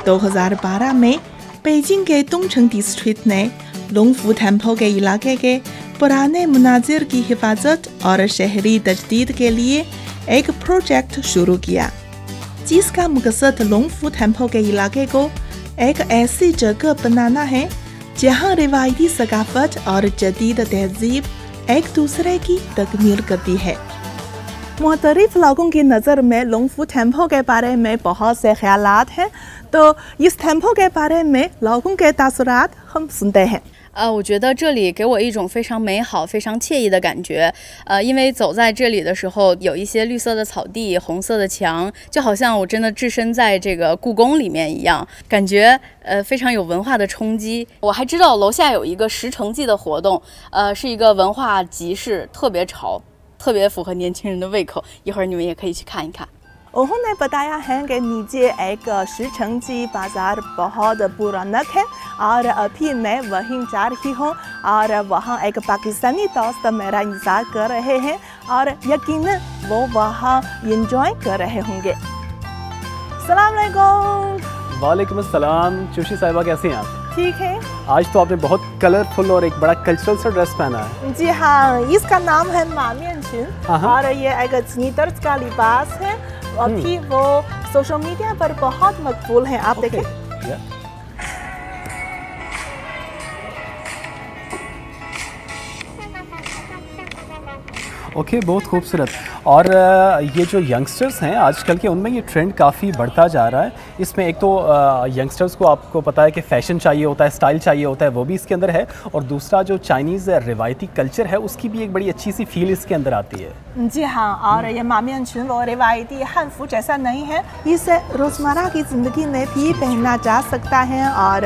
2012 में बीजिंग के तुंगचंग डिस्ट्रिक्ट ने लुंगफू टेम्पल के इलाके के पुराने मनाजिर की हिफाजत और शहरी तजदीद के लिए एक प्रोजेक्ट शुरू किया, जिसका मकसद लुंगफू टेम्पल के इलाके को एक ऐसी जगह बनाना है जहां रिवायती सकाफत और जदीद तहजीब एक दूसरे की तकमील करती है। मुख्तलिफ लोगों की नज़र में लुंगफू टेम्पल के बारे में बहुत से ख्यालात हैं, तो इस टेम्पल के बारे में लोगों के तासुरात हम सुनते हैं। 我觉得这里给我一种非常美好、非常惬意的感觉。因为走在这里的时候，有一些绿色的草地、红色的墙，就好像我真的置身在这个故宫里面一样，感觉非常有文化的冲击。我还知道楼下有一个10城记的活动，是一个文化集市，特别潮，特别符合年轻人的胃口。一会儿你们也可以去看一看。 उन्होंने बताया है कि नीचे एक 10 城记 बाजार बहुत पुराना है और अभी मैं वहीं जा रही हूँ और वहाँ एक पाकिस्तानी दोस्त मेरा इंतजार कर रहे हैं और यकीनन वो वहाँ एंजॉय कर रहे होंगे। अस्सलाम वालेकुम। वालेकुम अस्सलाम। चुशी साहिबा कैसी हैं आप? ठीक है। आज तो आपने बहुत कलरफुल और एक बड़ा कल्चरल सा ड्रेस पहना है। जी हाँ, इसका नाम है मामियनचुन और ये एक चीनी तर्ज का लिबास है। अभी वो सोशल मीडिया पर बहुत मकबूल है, आप देखें। ओके, बहुत खूबसूरत। और ये जो यंगस्टर्स हैं आजकल के, उनमें ये ट्रेंड काफ़ी बढ़ता जा रहा है। इसमें एक तो यंगस्टर्स को आपको पता है कि फ़ैशन चाहिए होता है, स्टाइल चाहिए होता है, वो भी इसके अंदर है। और दूसरा जो चाइनीज़ रिवायती कल्चर है उसकी भी एक बड़ी अच्छी सी फील इसके अंदर आती है। जी हाँ, और ये मामियनचुन वो रिवायती हानफू जैसा नहीं है, इसे रोज़मर्रा की ज़िंदगी में भी पहना जा सकता है। और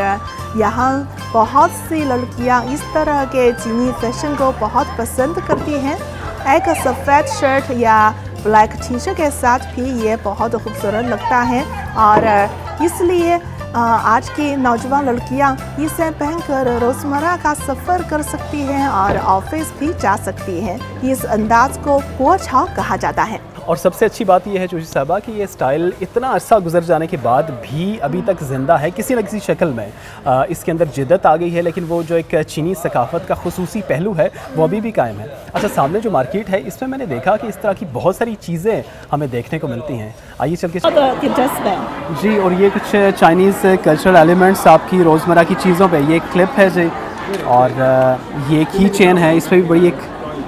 यहाँ बहुत सी लड़कियाँ इस तरह के चीनी फैशन को बहुत पसंद करती हैं। एक सफ़ेद शर्ट या ब्लैक टी शर्ट के साथ भी ये बहुत खूबसूरत लगता है और इसलिए आज की नौजवान लड़कियां इसे पहनकर रोज़मर्रा का सफ़र कर सकती हैं और ऑफिस भी जा सकती हैं। इस अंदाज को पोछाव कहा जाता है। और सबसे अच्छी बात यह है चुशी साहबा कि ये स्टाइल इतना अरसा गुजर जाने के बाद भी अभी तक ज़िंदा है किसी न किसी शक्ल में। इसके अंदर जिद्दत आ गई है, लेकिन वो जो एक चीनी सकाफ़त का खुसूसी पहलू है वो अभी भी कायम है। अच्छा, सामने जो मार्केट है इसमें मैंने देखा कि इस तरह की बहुत सारी चीज़ें हमें देखने को मिलती हैं। आइए चल के जी। और ये कुछ चाइनीज़ कल्चरल एलिमेंट्स आपकी रोज़मर्रा की चीज़ों पर, ये एक क्लिप है जी और ये की चेन है, इस पर भी बड़ी एक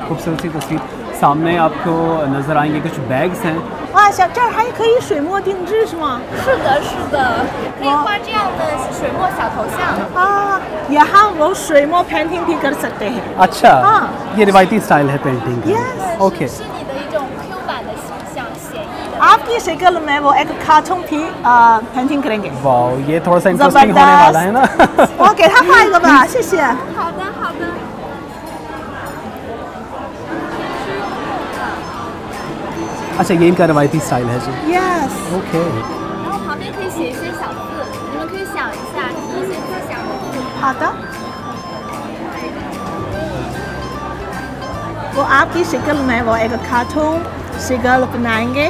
खूबसूरत सी तस्वीर सामने आपको नज़र आएंगे। कुछ बैग्स हैं। 哇，小这儿还可以水墨定制是吗？是的，是的，可以画这样的水墨小头像。啊，यहाँ वो水墨 पेंटिंग भी कर सकते हैं। अच्छा, ये रिवायती स्टाइल है पेंटिंग की। Yes, ओके।是你的一种 Q 版的形象，写意的。आपकी शक्ल में वो एक कार्टून भी पेंटिंग करेंगे। वाओ, ये थोड़ा सा इंटरेस्टिंग होने वाला है ना। 我给他画一个吧，谢谢。好的，好的。 अच्छा, ये इनका रवायती स्टाइल है जी। Yes. ओके। 然后旁边可以写一些小字，你们可以想一下，提一些字想的字。好的。वो आपकी शक्ल में वो एक कार्टून शक्ल बनाएंगे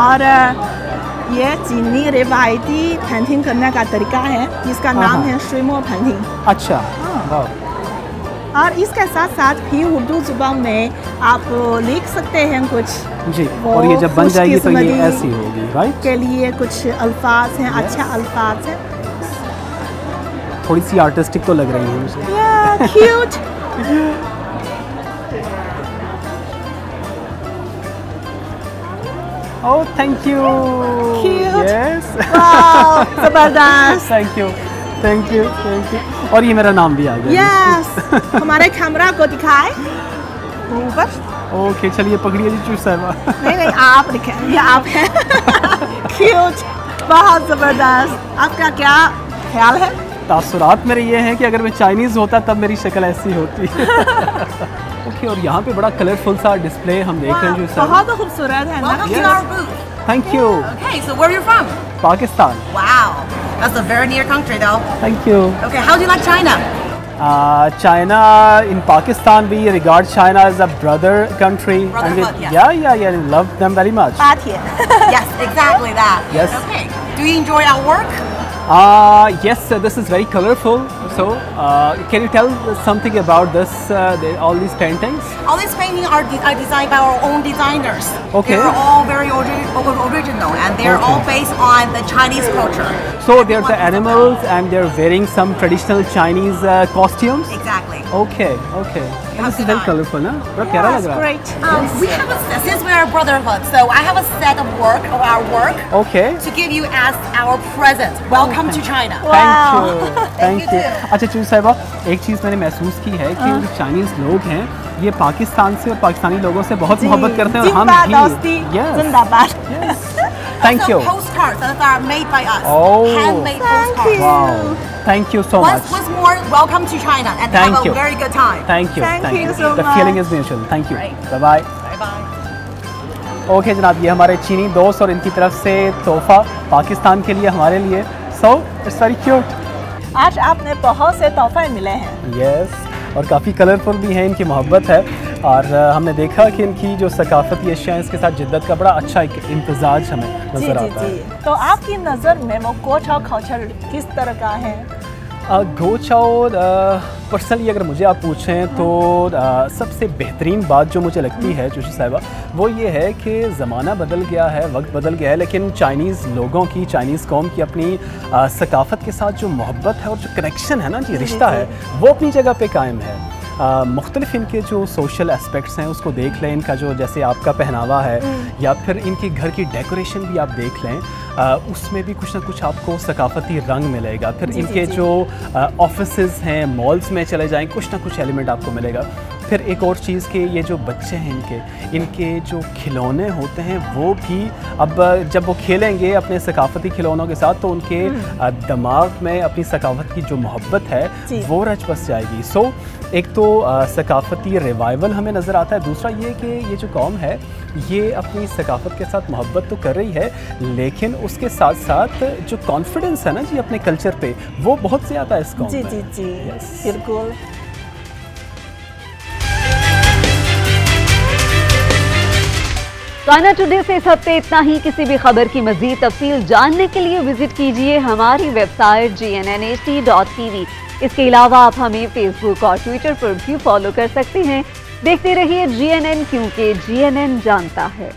और ये चीनी रिवायती पेंटिंग करने का तरीका है, इसका नाम है श्रीमो पेंटिंग। अच्छा, वाह। और इसके साथ साथ भी उर्दू जुबान में आप लिख सकते हैं कुछ जी। और ये जब बन जाएगी तो ये ऐसी होगी, राइट? के लिए कुछ अल्फाज हैं, अच्छा अल्फाज हैं। थोड़ी सी आर्टिस्टिक तो लग रही है मुझे। Yeah, cute. Oh, thank you. Cute. Yes. Wow, जबरदस्त. Thank you. Thank you. Thank you. और ये मेरा नाम भी आ गया. Yes. हमारे कैमरा को दिखाए. ऊपर. ओके चलिए पकड़िए जी चूस साहिबा. नहीं आप दिखाए. ये आप हैं. Cute. बहुत जबरदस्त. आपका क्या ख्याल है? तासुरात मेरे ये हैं कि अगर मैं चाइनीज़ होता तब मेरी शक्ल ऐसी होती. ओके और यहाँ पे बड़ा कलरफुल सा डिस्प्ले हम देख रहे हैं जो बहुत खूबसूरत है ना. Thank you. Okay, so where are you from? Pakistan. Wow, that's a very near country though. Thank you. Okay, how do you like China? China, in Pakistan we regard China as a brother country. Brotherhood, and yeah, love them very much. Yes, exactly that. Yes. Okay, do you enjoy our work? Yes, this is very colorful. So, can you tell something about this? All these paintings? All these paintings are designed by our own designers. Okay. They're all very original, and they're all based on the Chinese culture. So they're the animals, and they're wearing some traditional Chinese costumes. Exactly. Okay. And this is very colorful, na? Bada pyara lag raha. Great. We have since we are a brotherhood, so I have a set of our work. Okay. To give you as our present. Welcome to China. Thank you. अच्छा चूस साहिबा एक चीज़ मैंने महसूस की है कि जो चाइनीज़ लोग हैं ये पाकिस्तान से और पाकिस्तानी लोगों से बहुत मोहब्बत करते हैं और हम भी. जिंदाबाद. Thank you. Postcards that are made by us. Oh. Handmade postcards. Wow. Thank you so much. Once more, welcome to China and have a very good time. Thank you. Thank you so much. The feeling is mutual. Thank you. Right. Bye. Bye. Okay जनाब ये हमारे चीनी दोस्त और इनकी तरफ से तोहफा पाकिस्तान के लिए हमारे लिए. So it's very cute. आज आपने बहुत से तोहफे मिले हैं. Yes. और काफ़ी कलरफुल भी हैं. इनकी मोहब्बत है और हमने देखा कि इनकी जो सकाफती अशिया इसके साथ जिद्दत का बड़ा अच्छा एक इम्तजाज हमें नज़र आता है. तो आपकी नज़र में वो गोचाओ कल्चर किस तरह का है? गोचाओ पर्सनली अगर मुझे आप पूछें तो सबसे बेहतरीन बात जो मुझे लगती है जोशी साहिबा वो ये है कि ज़माना बदल गया है, वक्त बदल गया है, लेकिन चाइनीज़ लोगों की, चाइनीज़ कौम की अपनी सकाफ़त के साथ जो मोहब्बत है और जो कनेक्शन है ना जी रिश्ता है वो अपनी जगह पे कायम है. मुख्तलिफ इनके जो सोशल एस्पेक्ट्स हैं उसको देख लें. इनका जो जैसे आपका पहनावा है या फिर इनके घर की डेकोरेशन भी आप देख लें उसमें भी कुछ ना कुछ आपको सकाफती रंग मिलेगा. फिर इनके जो ऑफिसेज़ हैं मॉल्स में चले जाएं कुछ ना कुछ एलिमेंट आपको मिलेगा. फिर एक और चीज़ कि ये जो बच्चे हैं इनके जो खिलौने होते हैं वो भी अब जब वो खेलेंगे अपने सकाफती खिलौनों के साथ तो उनके दिमाग में अपनी सकाफत की जो मोहब्बत है वो रच बस जाएगी. सो एक तो सकाफती रिवाइवल हमें नज़र आता है. दूसरा ये कि ये जो कौम है ये अपनी सकाफत के साथ मोहब्बत तो कर रही है लेकिन उसके साथ साथ जो कॉन्फिडेंस है ना जी अपने कल्चर पे वो बहुत ज़्यादा है इस कौम में. जी बिल्कुल. चाइना टुडे से इस हफ्ते इतना ही. किसी भी खबर की मजीद तफसील जानने के लिए विजिट कीजिए हमारी वेबसाइट GNNHD.TV. इसके अलावा आप हमें फेसबुक और ट्विटर पर भी फॉलो कर सकते हैं. देखते रहिए GNN क्योंकि GNN जानता है.